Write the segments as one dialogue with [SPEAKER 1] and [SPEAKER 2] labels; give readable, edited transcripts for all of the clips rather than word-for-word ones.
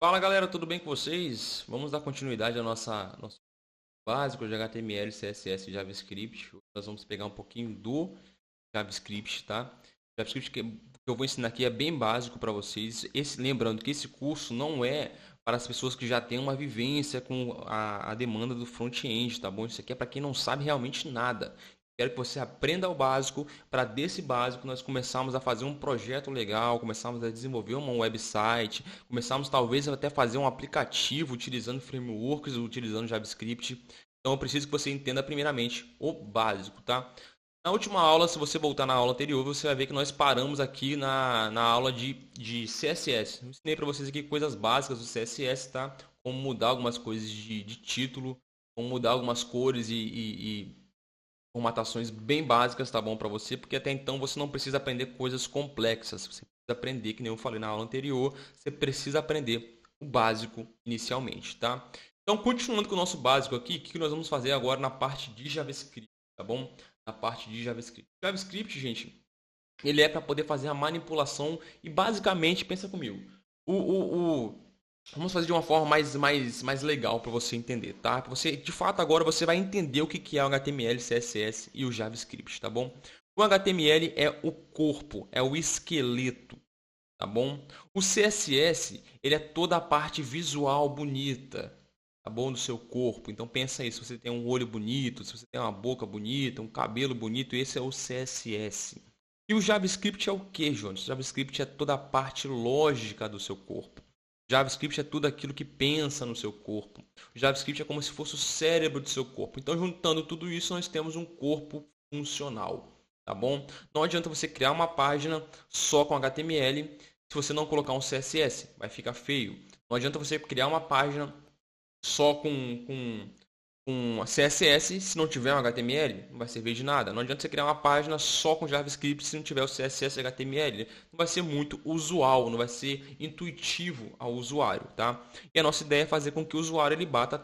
[SPEAKER 1] Fala galera, tudo bem com vocês? Vamos dar continuidade ao nosso básico de HTML, CSS e JavaScript. Hoje nós vamos pegar um pouquinho do JavaScript, tá? JavaScript que eu vou ensinar aqui é bem básico para vocês. Lembrando que esse curso não é para as pessoas que já têm uma vivência com a demanda do front-end, tá bom? Isso aqui é para quem não sabe realmente nada. Quero que você aprenda o básico, para desse básico nós começarmos a fazer um projeto legal, começarmos a desenvolver um website, começarmos talvez até fazer um aplicativo utilizando frameworks, utilizando JavaScript. Então eu preciso que você entenda primeiramente o básico, tá? Na última aula, se você voltar na aula anterior, você vai ver que nós paramos aqui na aula de CSS. Eu ensinei para vocês aqui coisas básicas do CSS, tá? Como mudar algumas coisas de título, como mudar algumas cores e formatações bem básicas, tá bom para você? Porque até então você não precisa aprender coisas complexas. Você precisa aprender, que nem eu falei na aula anterior, você precisa aprender o básico inicialmente, tá? Então, continuando com o nosso básico aqui, o que nós vamos fazer agora na parte de JavaScript, tá bom? Na parte de JavaScript. JavaScript, gente, ele é para poder fazer a manipulação e basicamente, pensa comigo, vamos fazer de uma forma mais legal para você entender, tá? Você, de fato, agora você vai entender o que é o HTML, CSS e o JavaScript, tá bom? O HTML é o corpo, é o esqueleto, tá bom? O CSS, ele é toda a parte visual bonita, tá bom? Do seu corpo. Então pensa aí, se você tem um olho bonito, se você tem uma boca bonita, um cabelo bonito, esse é o CSS. E o JavaScript é o que, Jones? O JavaScript é toda a parte lógica do seu corpo. JavaScript é tudo aquilo que pensa no seu corpo. O JavaScript é como se fosse o cérebro do seu corpo. Então, juntando tudo isso, nós temos um corpo funcional, tá bom? Não adianta você criar uma página só com HTML se você não colocar um CSS, vai ficar feio. Não adianta você criar uma página só com CSS, se não tiver um HTML, não vai servir de nada. Não adianta você criar uma página só com JavaScript se não tiver o CSS e HTML. Não vai ser muito usual, não vai ser intuitivo ao usuário, tá? E a nossa ideia é fazer com que o usuário ele bata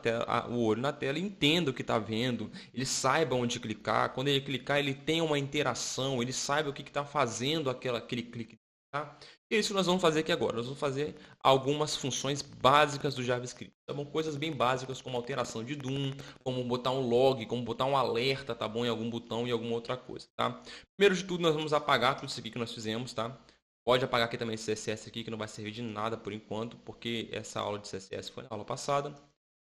[SPEAKER 1] o olho na tela e entenda o que está vendo, ele saiba onde clicar. Quando ele clicar, ele tenha uma interação, ele saiba o que está fazendo aquele clique. Tá? E é isso que nós vamos fazer aqui agora. Nós vamos fazer algumas funções básicas do JavaScript. Tá bom? Coisas bem básicas como alteração de DOM, como botar um log, como botar um alerta, tá bom? Em algum botão e alguma outra coisa, tá? Primeiro de tudo, nós vamos apagar tudo isso aqui que nós fizemos, tá? Pode apagar aqui também esse CSS aqui, que não vai servir de nada por enquanto, porque essa aula de CSS foi na aula passada.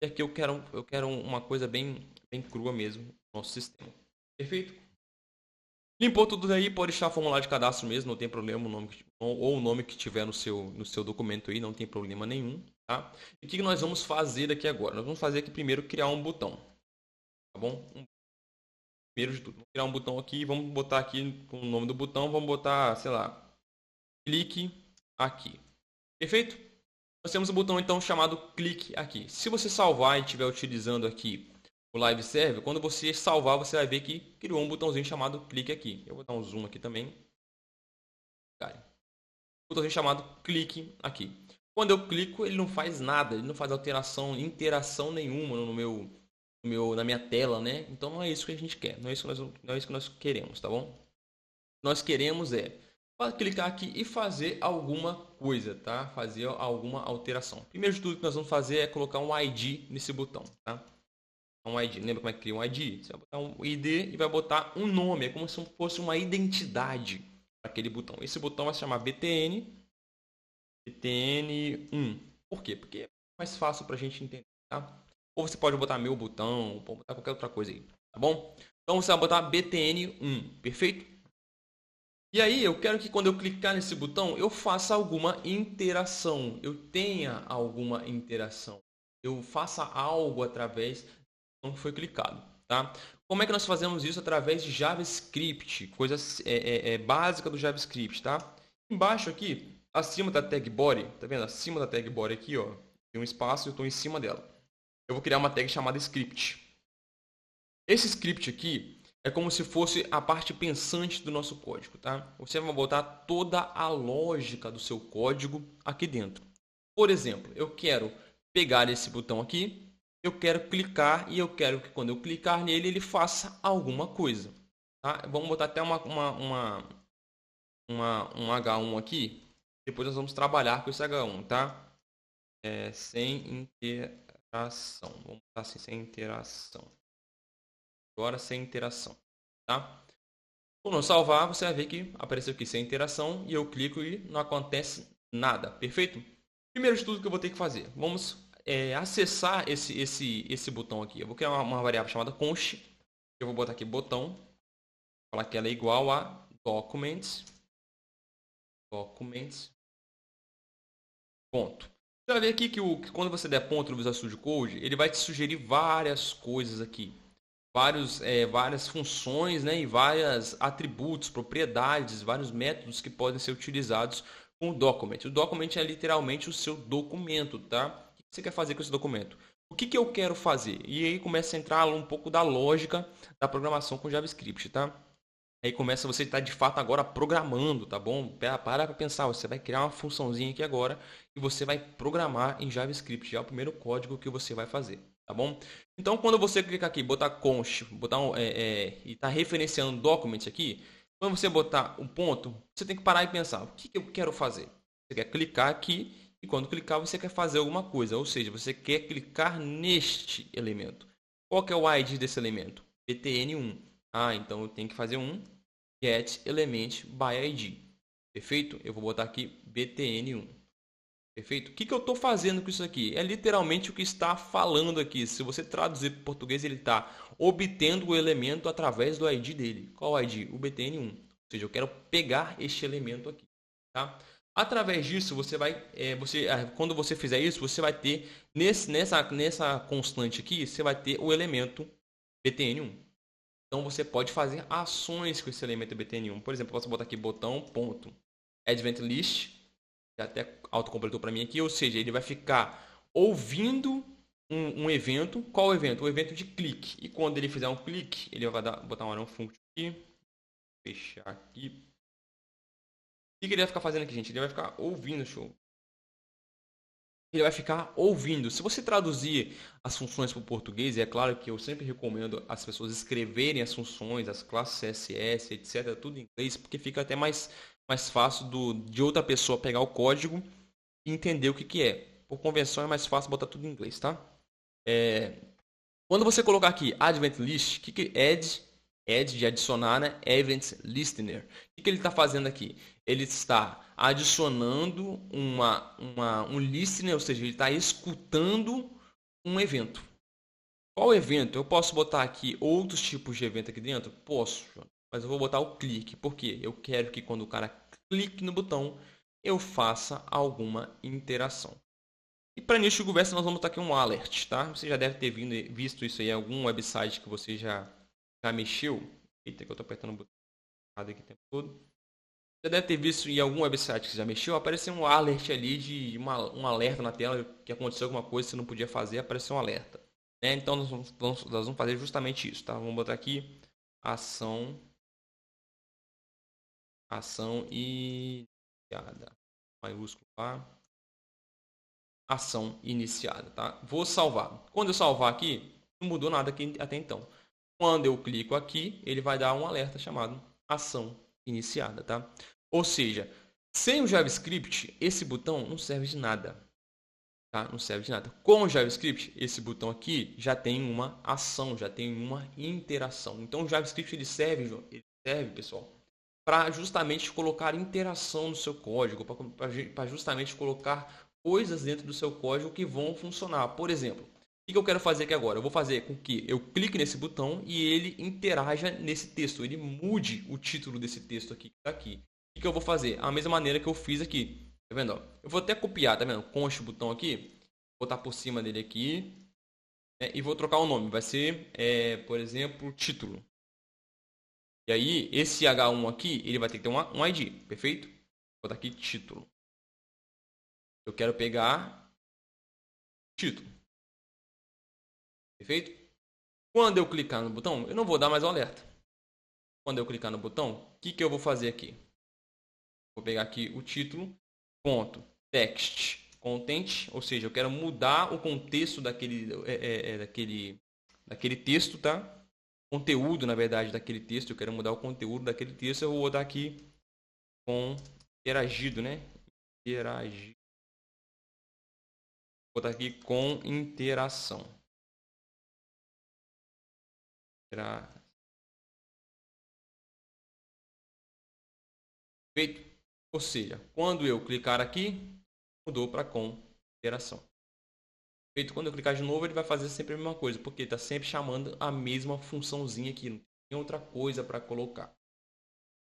[SPEAKER 1] E aqui eu quero uma coisa bem crua mesmo no nosso sistema. Perfeito? Limpou tudo daí, pode deixar formulário de cadastro mesmo, não tem problema, ou o nome que tiver no seu documento aí, não tem problema nenhum, tá? E o que nós vamos fazer daqui agora? Nós vamos fazer aqui primeiro criar um botão, tá bom? Primeiro de tudo, vamos criar um botão aqui, vamos botar aqui o nome do botão, vamos botar, sei lá, clique aqui. Perfeito? Nós temos um botão então chamado clique aqui. Se você salvar e estiver utilizando aqui o Live Server, quando você salvar, você vai ver que criou um botãozinho chamado clique aqui. Eu vou dar um zoom aqui também. Um botãozinho chamado clique aqui. Quando eu clico, ele não faz nada, ele não faz interação nenhuma na minha tela, né? Então não é isso que a gente quer, não é isso que nós queremos, tá bom? Nós queremos clicar aqui e fazer alguma coisa, tá? Fazer alguma alteração. Primeiro de tudo que nós vamos fazer é colocar um ID nesse botão, tá? Um ID. Lembra como é que cria um ID? Você vai botar um ID e vai botar um nome. É como se fosse uma identidade para aquele botão. Esse botão vai se chamar BTN1. Por quê? Porque é mais fácil para a gente entender, tá? Ou você pode botar meu botão, pode botar qualquer outra coisa aí, tá bom? Então você vai botar BTN1, perfeito? E aí eu quero que quando eu clicar nesse botão, eu faça alguma interação, eu tenha alguma interação, eu faça algo através do que foi clicado, tá? Como é que nós fazemos isso? Através de JavaScript, coisa básica do JavaScript, tá? Embaixo aqui, acima da tag body, tá vendo? Acima da tag body aqui, ó, tem um espaço e eu estou em cima dela. Eu vou criar uma tag chamada script. Esse script aqui é como se fosse a parte pensante do nosso código, tá? Você vai botar toda a lógica do seu código aqui dentro. Por exemplo, eu quero pegar esse botão aqui, eu quero clicar e eu quero que quando eu clicar nele ele faça alguma coisa, tá? Vamos botar até um H1 aqui. Depois nós vamos trabalhar com esse H1, tá? sem interação. Vamos botar assim, sem interação. Agora sem interação, tá? Quando eu salvar, você vai ver que apareceu aqui sem interação e eu clico e não acontece nada, perfeito? Primeiro de tudo que eu vou ter que fazer, vamos acessar esse botão aqui. Eu vou criar uma variável chamada const, eu vou botar aqui botão, falar que ela é igual a documents, ponto. Você vai ver aqui que quando você der ponto no Visual Studio Code, ele vai te sugerir várias coisas aqui. Várias funções, né, e vários atributos, propriedades, vários métodos que podem ser utilizados com o document. O document é literalmente o seu documento, tá? O que você quer fazer com esse documento? O que eu quero fazer? E aí começa a entrar um pouco da lógica da programação com JavaScript, tá? Aí começa você estar de fato agora programando, tá bom? Para pensar, você vai criar uma funçãozinha aqui agora e você vai programar em JavaScript, já é o primeiro código que você vai fazer, tá bom? Então quando você clicar aqui, botar const, e está referenciando documents aqui, quando você botar um ponto, você tem que parar e pensar, o que eu quero fazer? Você quer clicar aqui e quando clicar você quer fazer alguma coisa, ou seja, você quer clicar neste elemento. Qual que é o ID desse elemento? btn1. Ah, então eu tenho que fazer um get element by ID. Perfeito? Eu vou botar aqui btn1. Perfeito? O que eu estou fazendo com isso aqui? É literalmente o que está falando aqui. Se você traduzir para o português, ele está obtendo o elemento através do ID dele. Qual o ID? O btn1. Ou seja, eu quero pegar este elemento aqui. Tá? Através disso, você vai, quando você fizer isso, você vai ter nessa constante aqui, você vai ter o elemento btn1. Então você pode fazer ações com esse elemento btn1. Por exemplo, eu posso botar aqui botão ponto advent list, que até autocompletou para mim aqui, ou seja, ele vai ficar ouvindo um evento. Qual evento? O evento de clique. E quando ele fizer um clique, ele vai botar um arrow function aqui, fechar aqui. O que ele vai ficar fazendo aqui, gente? Ele vai ficar ouvindo, show. Ele vai ficar ouvindo. Se você traduzir as funções para o português, é claro que eu sempre recomendo as pessoas escreverem as funções, as classes CSS, etc., tudo em inglês, porque fica até mais fácil de outra pessoa pegar o código e entender o que é. Por convenção é mais fácil botar tudo em inglês, tá? Quando você colocar aqui Advent List, o que add de adicionar, né? Event Listener. O que ele está fazendo aqui? Ele está adicionando um listener, ou seja, ele está escutando um evento. Qual evento? Eu posso botar aqui outros tipos de evento aqui dentro? Posso, mas eu vou botar o clique. Por quê? Eu quero que quando o cara clique no botão, eu faça alguma interação. E para início de conversa, nós vamos botar aqui um alert, tá? Você já deve ter visto isso aí em algum website que você já mexeu. Eita, que eu estou apertando o botão errado aqui o tempo todo. Você deve ter visto em algum website que já mexeu, apareceu um alert ali de um alerta na tela que aconteceu alguma coisa que você não podia fazer, apareceu um alerta. Né? Então nós vamos fazer justamente isso, tá? Vamos botar aqui ação iniciada. Maiúsculo lá. Ação iniciada, tá? Vou salvar. Quando eu salvar aqui, não mudou nada aqui até então. Quando eu clico aqui, ele vai dar um alerta chamado ação iniciada, tá? Ou seja, sem o JavaScript, esse botão não serve de nada, tá? Não serve de nada. Com o JavaScript, esse botão aqui já tem uma ação, já tem uma interação. Então o JavaScript ele serve, pessoal, para justamente colocar interação no seu código, para justamente colocar coisas dentro do seu código que vão funcionar. Por exemplo, o que eu quero fazer aqui agora? Eu vou fazer com que eu clique nesse botão e ele interaja nesse texto, ele mude o título desse texto aqui que está aqui. O que eu vou fazer? A mesma maneira que eu fiz aqui. Tá vendo? Eu vou até copiar, tá vendo? Conste o botão aqui, botar por cima dele aqui, né? E vou trocar o nome. Vai ser, por exemplo, título. E aí, esse H1 aqui, ele vai ter que ter um ID, perfeito? Vou botar aqui título. Eu quero pegar título. Perfeito? Quando eu clicar no botão, eu não vou dar mais um alerta. Quando eu clicar no botão, o que eu vou fazer aqui? Vou pegar aqui o título, ponto, text, content, ou seja, eu quero mudar o contexto daquele texto, tá? Conteúdo, na verdade, daquele texto. Eu quero mudar o conteúdo daquele texto. Eu vou botar aqui com interagido, né? Interagir. botar aqui com interação. Feito. Ou seja, quando eu clicar aqui, mudou para com interação. Feito. Quando eu clicar de novo, ele vai fazer sempre a mesma coisa, porque está sempre chamando a mesma funçãozinha aqui. Não tem outra coisa para colocar.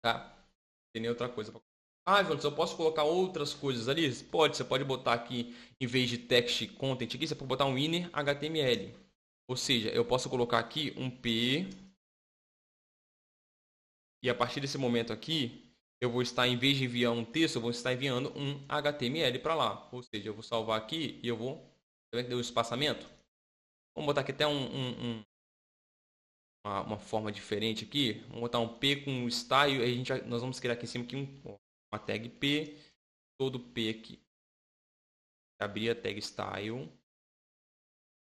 [SPEAKER 1] Tá? Não tem nem outra coisa para colocar. Ah, Ivan, eu posso colocar outras coisas ali? Pode, você pode botar aqui, em vez de text content aqui, você pode botar um inner HTML. Ou seja, eu posso colocar aqui um P. E a partir desse momento aqui, eu vou estar, em vez de enviar um texto, eu vou estar enviando um HTML para lá. Ou seja, eu vou salvar aqui e eu vou... Tá vendo que deu um espaçamento? Vamos botar aqui até uma forma diferente aqui. Vamos botar um P com um style. Aí nós vamos criar aqui em cima aqui uma tag P. Todo P aqui. Abrir a tag style. Vou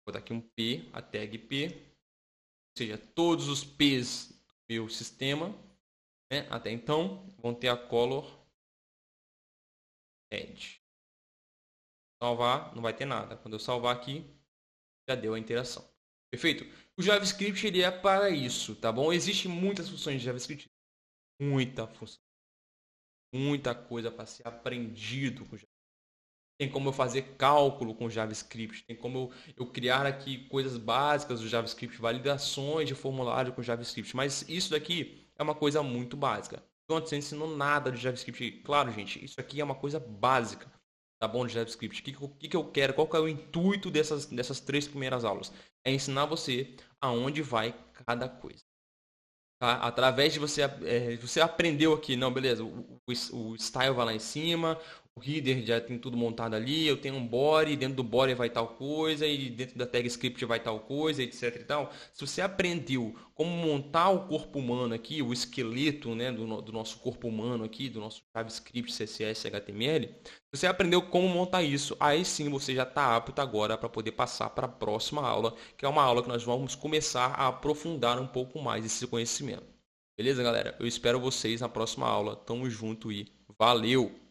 [SPEAKER 1] botar aqui um P, a tag P. Ou seja, todos os P's do meu sistema, né, até então, vão ter a color edge. Salvar, não vai ter nada. Quando eu salvar aqui, já deu a interação. Perfeito? O JavaScript ele é para isso, tá bom? Existem muitas funções de JavaScript. Muita função. Muita coisa para ser aprendido com JavaScript. Tem como eu fazer cálculo com JavaScript. Tem como eu criar aqui coisas básicas do JavaScript, validações de formulário com JavaScript. Mas isso daqui é uma coisa muito básica. Não ensinou nada de JavaScript. Claro, gente, isso aqui é uma coisa básica. Tá bom, de JavaScript. O que eu quero? Qual que é o intuito dessas 3 primeiras aulas? É ensinar você aonde vai cada coisa. Tá? Através de você aprendeu aqui, não, beleza, o style vai lá em cima, o header já tem tudo montado ali, eu tenho um body, dentro do body vai tal coisa, e dentro da tag script vai tal coisa, etc e tal. Se você aprendeu como montar o corpo humano aqui, o esqueleto, né, do nosso corpo humano aqui, do nosso JavaScript, CSS, HTML, se você aprendeu como montar isso, aí sim você já está apto agora para poder passar para a próxima aula, que é uma aula que nós vamos começar a aprofundar um pouco mais esse conhecimento. Beleza, galera? Eu espero vocês na próxima aula. Tamo junto e valeu!